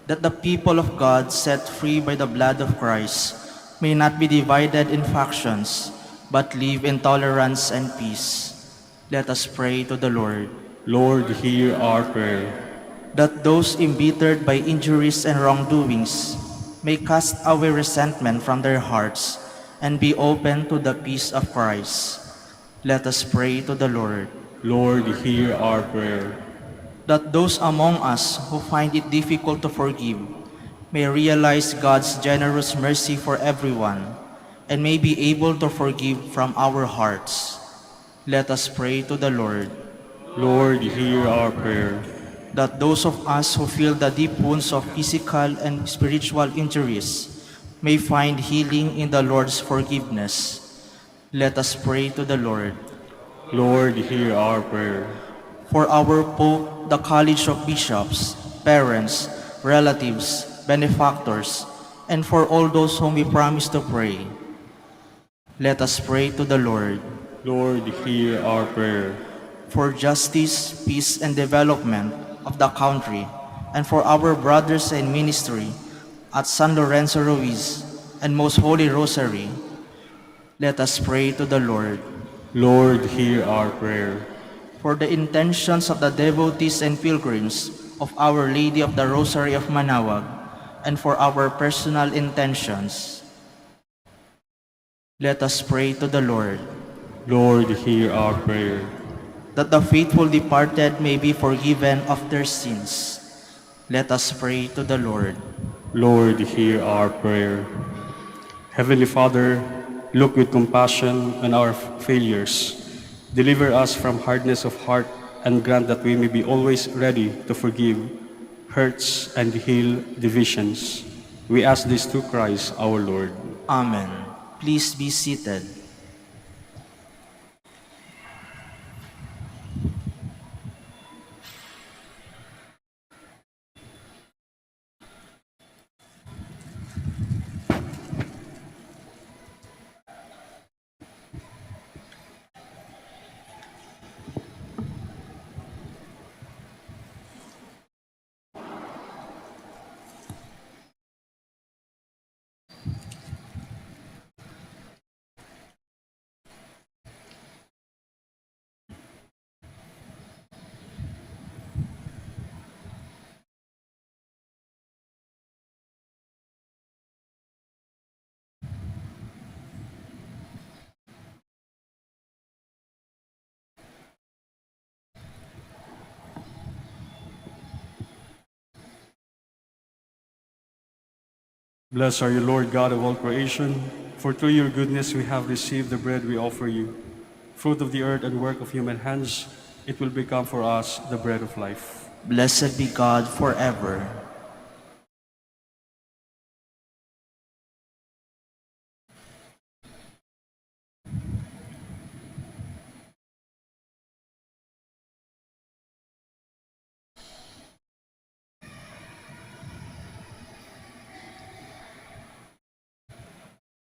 A: that the people of God set free by the blood of Christ may not be divided in factions, but live in tolerance and peace. Let us pray to the Lord.
C: Lord, hear our prayer.
A: That those embittered by injuries and wrongdoings may cast away resentment from their hearts and be open to the peace of Christ. Let us pray to the Lord.
C: Lord, hear our prayer.
A: That those among us who find it difficult to forgive may realize God's generous mercy for everyone and may be able to forgive from our hearts. Let us pray to the Lord.
C: Lord, hear our prayer.
A: That those of us who feel the deep wounds of physical and spiritual injuries may find healing in the Lord's forgiveness. Let us pray to the Lord.
C: Lord, hear our prayer.
A: For our Pope, the College of Bishops, parents, relatives, benefactors, and for all those whom we promise to pray, let us pray to the Lord.
C: Lord, hear our prayer.
A: For justice, peace, and development of the country, and for our brothers in ministry at San Lorenzo Ruiz and Most Holy Rosary, let us pray to the Lord.
C: Lord, hear our prayer.
A: For the intentions of the devotees and pilgrims of Our Lady of the Rosary of Manaoag, and for our personal intentions, let us pray to the Lord.
C: Lord, hear our prayer.
A: That the faithful departed may be forgiven of their sins, let us pray to the Lord.
C: Lord, hear our prayer. Heavenly Father, look with compassion on our failures. Deliver us from hardness of heart and grant that we may be always ready to forgive hurts and heal divisions. We ask this through Christ our Lord.
A: Amen. Please be seated.
C: Blessed are you, Lord God of all creation, for through your goodness we have received the bread we offer you. Fruit of the earth and work of human hands, it will become for us the bread of life.
A: Blessed be God forever.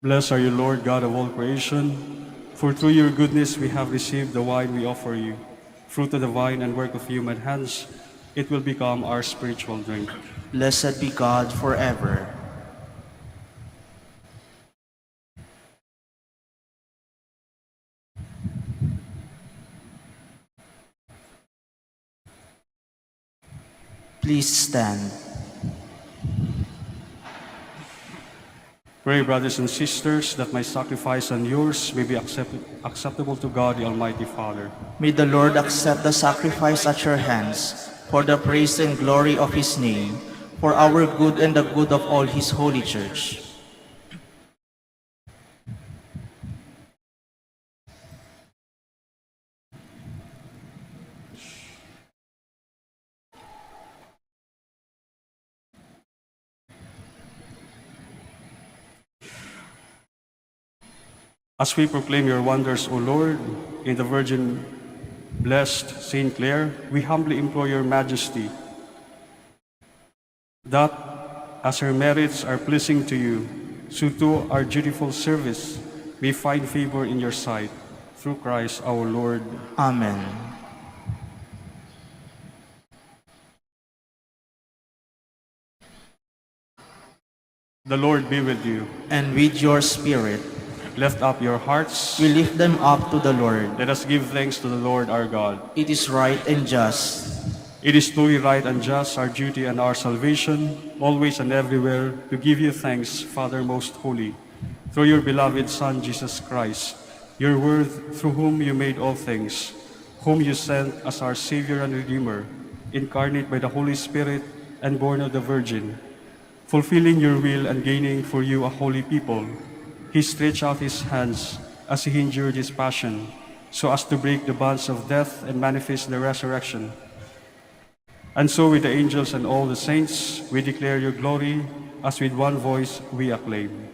C: Blessed are you, Lord God of all creation, for through your goodness we have received the wine we offer you. Fruit of the vine and work of human hands, it will become our spiritual drink.
A: Blessed be God forever. Please stand.
C: Pray, brothers and sisters, that my sacrifice and yours may be acceptable to God, the Almighty Father.
A: May the Lord accept the sacrifice at your hands for the praise and glory of his name, for our good and the good of all his holy church.
C: As we proclaim your wonders, O Lord, in the Virgin blessed Saint Clare, we humbly implore your majesty that, as her merits are pleasing to you, so too our dutiful service may find favor in your sight. Through Christ our Lord.
A: Amen.
C: The Lord be with you.
A: And with your spirit,
C: Lift up your hearts.
A: we lift them up to the Lord.
C: Let us give thanks to the Lord our God.
A: It is right and just.
C: It is truly right and just, our duty and our salvation, always and everywhere, to give you thanks, Father most holy, through your beloved Son, Jesus Christ, your word through whom you made all things, whom you sent as our Savior and Redeemer, incarnate by the Holy Spirit and born of the Virgin. Fulfilling your will and gaining for you a holy people, he stretched out his hands as he endured his passion, so as to break the bonds of death and manifest the resurrection. And so with the angels and all the saints, we declare your glory, as with one voice we acclaim.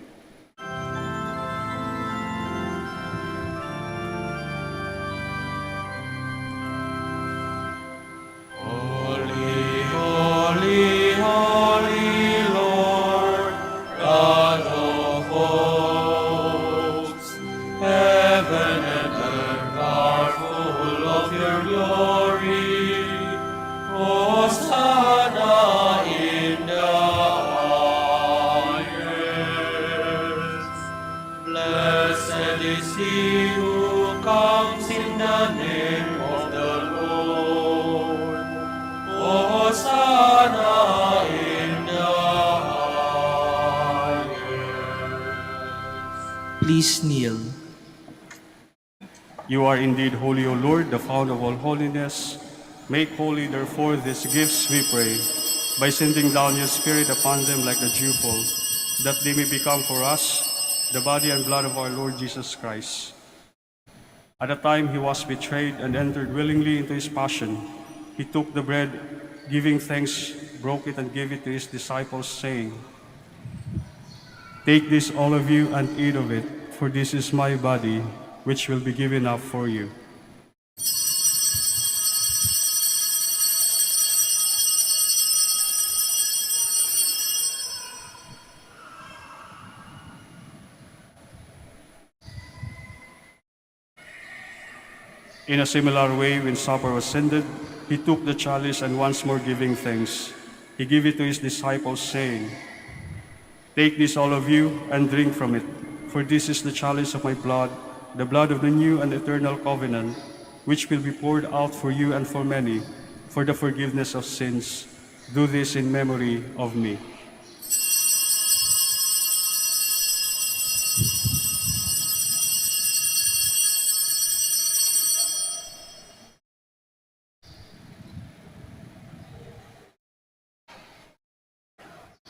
A: Please kneel.
C: You are indeed holy, O Lord, the fount of all holiness. Make holy, therefore, these gifts, we pray, by sending down your Spirit upon them like the dewfall, that they may become for us the body and blood of our Lord Jesus Christ. At the time he was betrayed and entered willingly into his passion, he took the bread, giving thanks, broke it, and gave it to his disciples, saying, Take this, all of you, and eat of it, for this is my body, which will be given up for you. In a similar way, when supper was ended, he took the chalice and once more giving thanks, he gave it to his disciples, saying, Take this, all of you, and drink from it, for this is the chalice of my blood, the blood of the new and eternal covenant, which will be poured out for you and for many, for the forgiveness of sins. Do this in memory of me.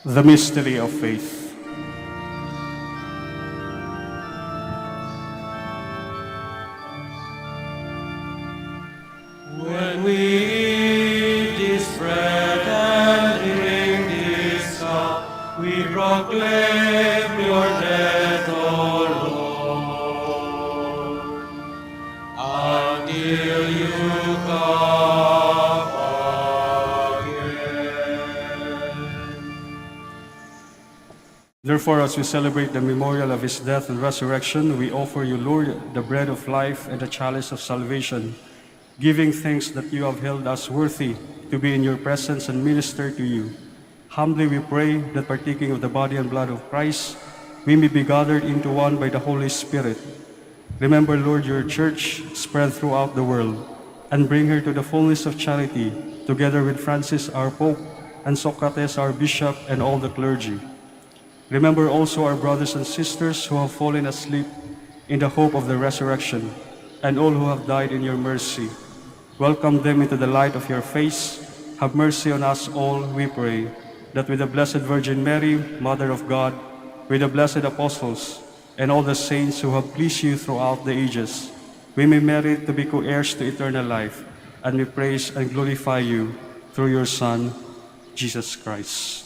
C: The mystery of faith.
F: When we eat this bread and drink this cup, we proclaim your death, O Lord, until you come again.
C: Therefore, as we celebrate the memorial of his death and resurrection, we offer you, Lord, the bread of life and the chalice of salvation, giving thanks that you have held us worthy to be in your presence and minister to you. Humbly we pray that partaking of the body and blood of Christ, we may be gathered into one by the Holy Spirit. Remember, Lord, your church spread throughout the world, and bring her to the fullness of charity, together with Francis our Pope, and Socrates our Bishop, and all the clergy. Remember also our brothers and sisters who have fallen asleep in the hope of the resurrection, and all who have died in your mercy. Welcome them into the light of your face. Have mercy on us all, we pray, that with the Blessed Virgin Mary, Mother of God, with the blessed apostles, and all the saints who have pleased you throughout the ages, we may merit to be co-heirs to eternal life, and we praise and glorify you through your Son, Jesus Christ.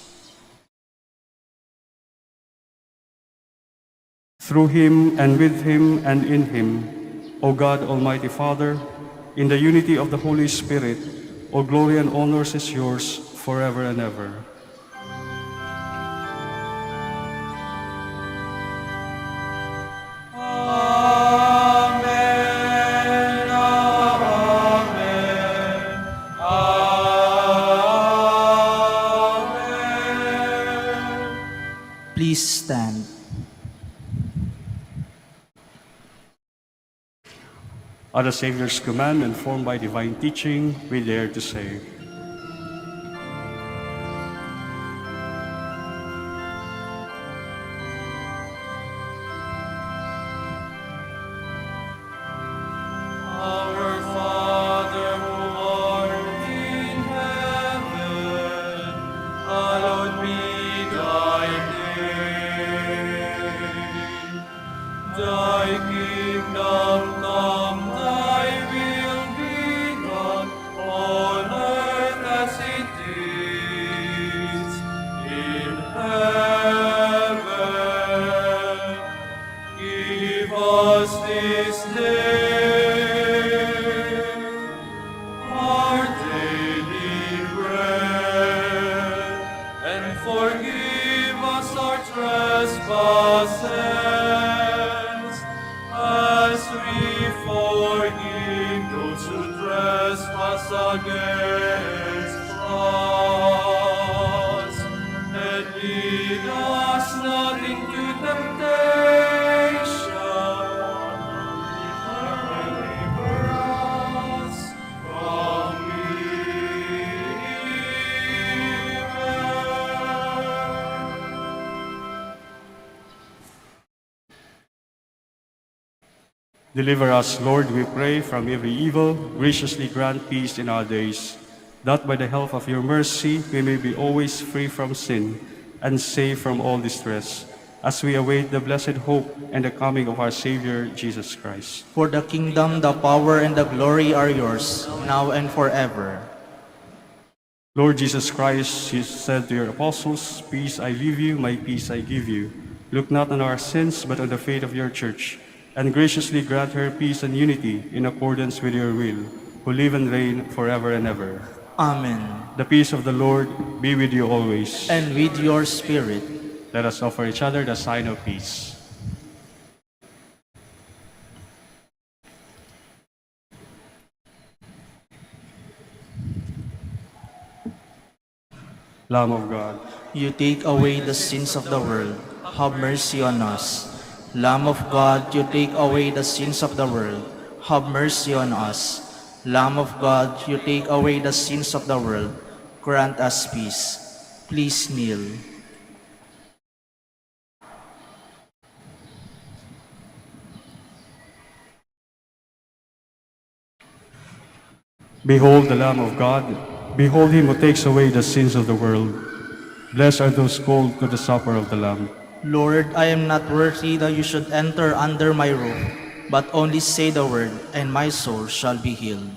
C: Through him, and with him, and in him, O God, Almighty Father, in the unity of the Holy Spirit, all glory and honors is yours forever and ever.
F: Amen, amen, amen.
A: Please stand.
C: At the Savior's command, and formed by divine teaching, we dare to say,
F: Our Father who art in heaven, hallowed be thy name. Thy kingdom come, thy will be done, on earth as it is in heaven. Give us this day our daily bread, and forgive us our trespasses, as we forgive those who trespass against us. And lead us not into temptation, but deliver us from evil.
C: Deliver us, Lord, we pray, from every evil. Graciously grant peace in our days, that by the help of your mercy we may be always free from sin and safe from all distress, as we await the blessed hope and the coming of our Savior, Jesus Christ.
A: For the kingdom, the power, and the glory are yours, now and forever.
C: Lord Jesus Christ, you said to your apostles, Peace I leave you, my peace I give you. Look not on our sins, but on the faith of your church, and graciously grant her peace and unity in accordance with your will, who live and reign forever and ever.
A: Amen.
C: The peace of the Lord be with you always.
A: And with your spirit.
C: Let us offer each other the sign of peace. Lamb of God,
A: You take away the sins of the world. Have mercy on us. Lamb of God, you take away the sins of the world. Have mercy on us. Lamb of God, you take away the sins of the world. Grant us peace. Please kneel.
C: behold the Lamb of God. Behold him who takes away the sins of the world. Blessed are those called to the supper of the Lamb.
A: Lord, I am not worthy that you should enter under my roof, but only say the word, and my soul shall be healed.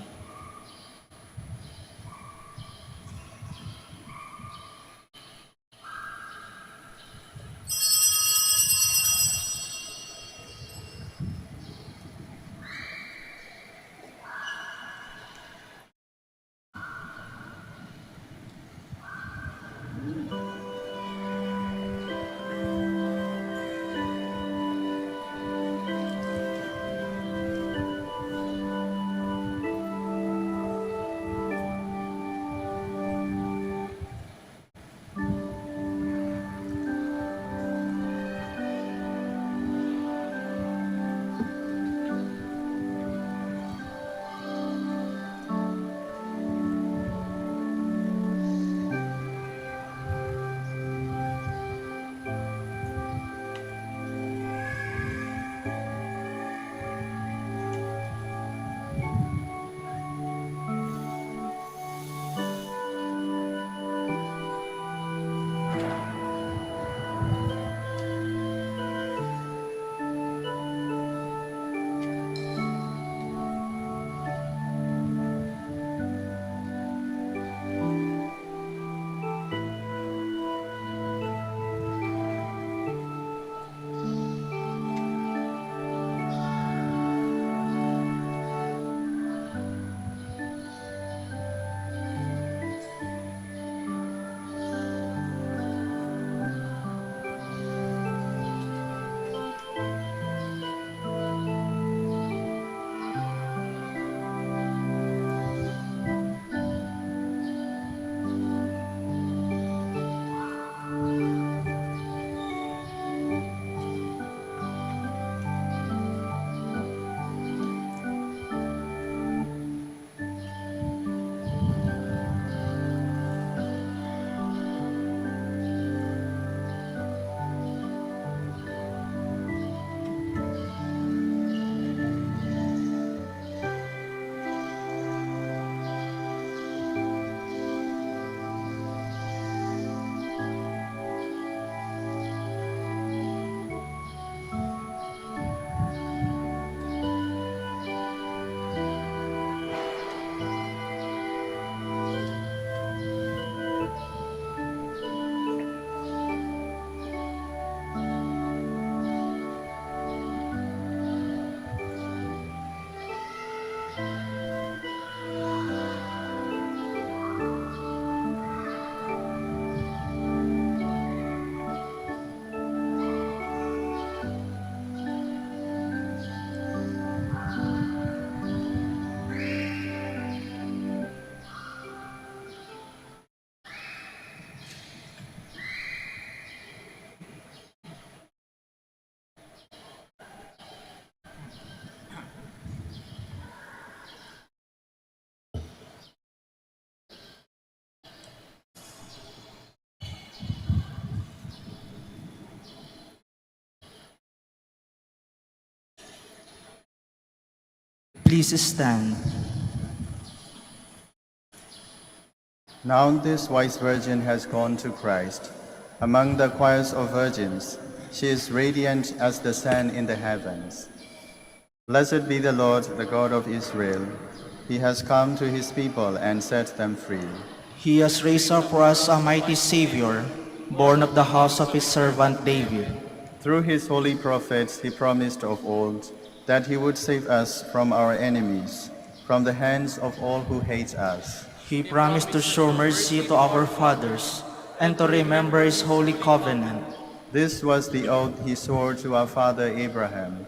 A: Please stand.
D: Now this wise virgin has gone to Christ. Among the choirs of virgins, she is radiant as the sun in the heavens. Blessed be the Lord, the God of Israel. He has come to his people and set them free.
A: He has raised up for us a mighty Savior, born of the house of his servant David.
D: Through his holy prophets he promised of old that he would save us from our enemies, from the hands of all who hate us.
A: He promised to show mercy to our fathers and to remember his holy covenant.
D: This was the oath he swore to our father Abraham,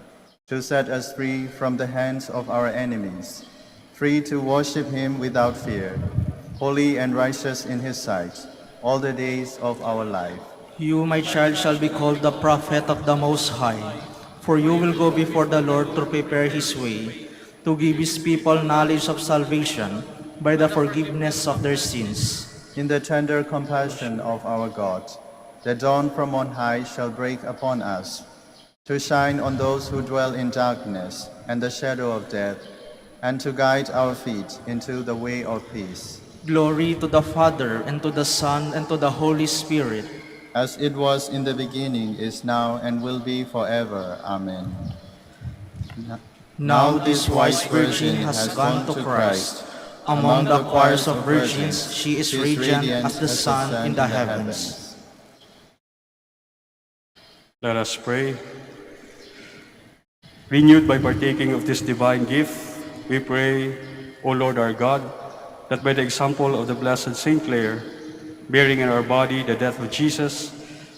D: to set us free from the hands of our enemies, free to worship him without fear, holy and righteous in his sight, all the days of our life.
A: You, my child, shall be called the prophet of the Most High, for you will go before the Lord to prepare his way, to give his people knowledge of salvation by the forgiveness of their sins.
D: In the tender compassion of our God, the dawn from on high shall break upon us, to shine on those who dwell in darkness and the shadow of death, and to guide our feet into the way of peace.
A: Glory to the Father, and to the Son, and to the Holy Spirit,
D: As it was in the beginning, is now, and will be forever. Amen.
A: now this wise virgin has gone to Christ. Among the choirs of virgins, she is radiant as the sun in the heavens.
C: Let us pray. Renewed by partaking of this divine gift, we pray, O Lord our God, that by the example of the Blessed Saint Clare, bearing in our body the death of Jesus,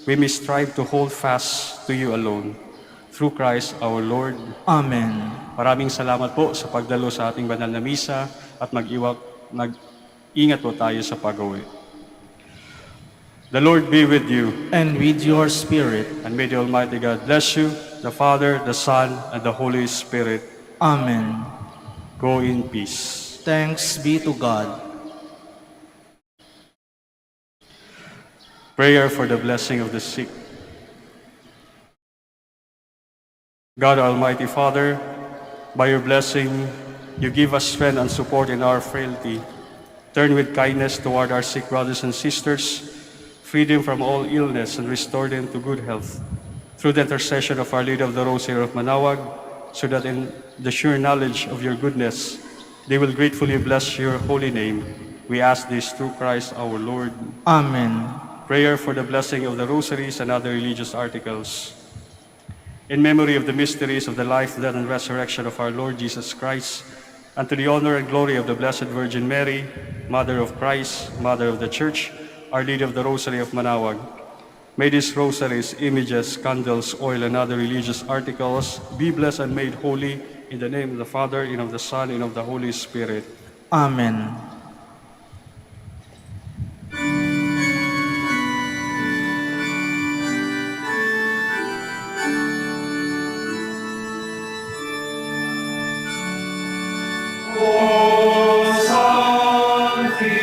C: we may strive to hold fast to you alone. Through Christ our Lord.
A: Amen.
C: Maraming salamat po sa pagdalo sa ating banal na misa at mag-ingat po tayo sa pag-uwi. The Lord be with you.
A: And with your spirit.
C: And may the Almighty God bless you, the Father, the Son, and the Holy Spirit.
A: Amen.
C: Go in peace.
A: Thanks be to God.
C: Prayer for the blessing of the sick. God, Almighty Father, by your blessing, you give us strength and support in our frailty. Turn with kindness toward our sick brothers and sisters, free them from all illness, and restore them to good health. Through the intercession of Our Lady of the Rosary of Manaoag, so that in the sure knowledge of your goodness, they will gratefully bless your holy name. We ask this through Christ our Lord.
A: Amen.
C: Prayer for the blessing of the rosaries and other religious articles. In memory of the mysteries of the life, death, and resurrection of our Lord Jesus Christ, and to the honor and glory of the Blessed Virgin Mary, Mother of Christ, Mother of the Church, Our Lady of the Rosary of Manaoag, may these rosaries, images, candles, oil, and other religious articles be blessed and made holy in the name of the Father, and of the Son, and of the Holy Spirit.
A: Amen.
F: O Sanctissima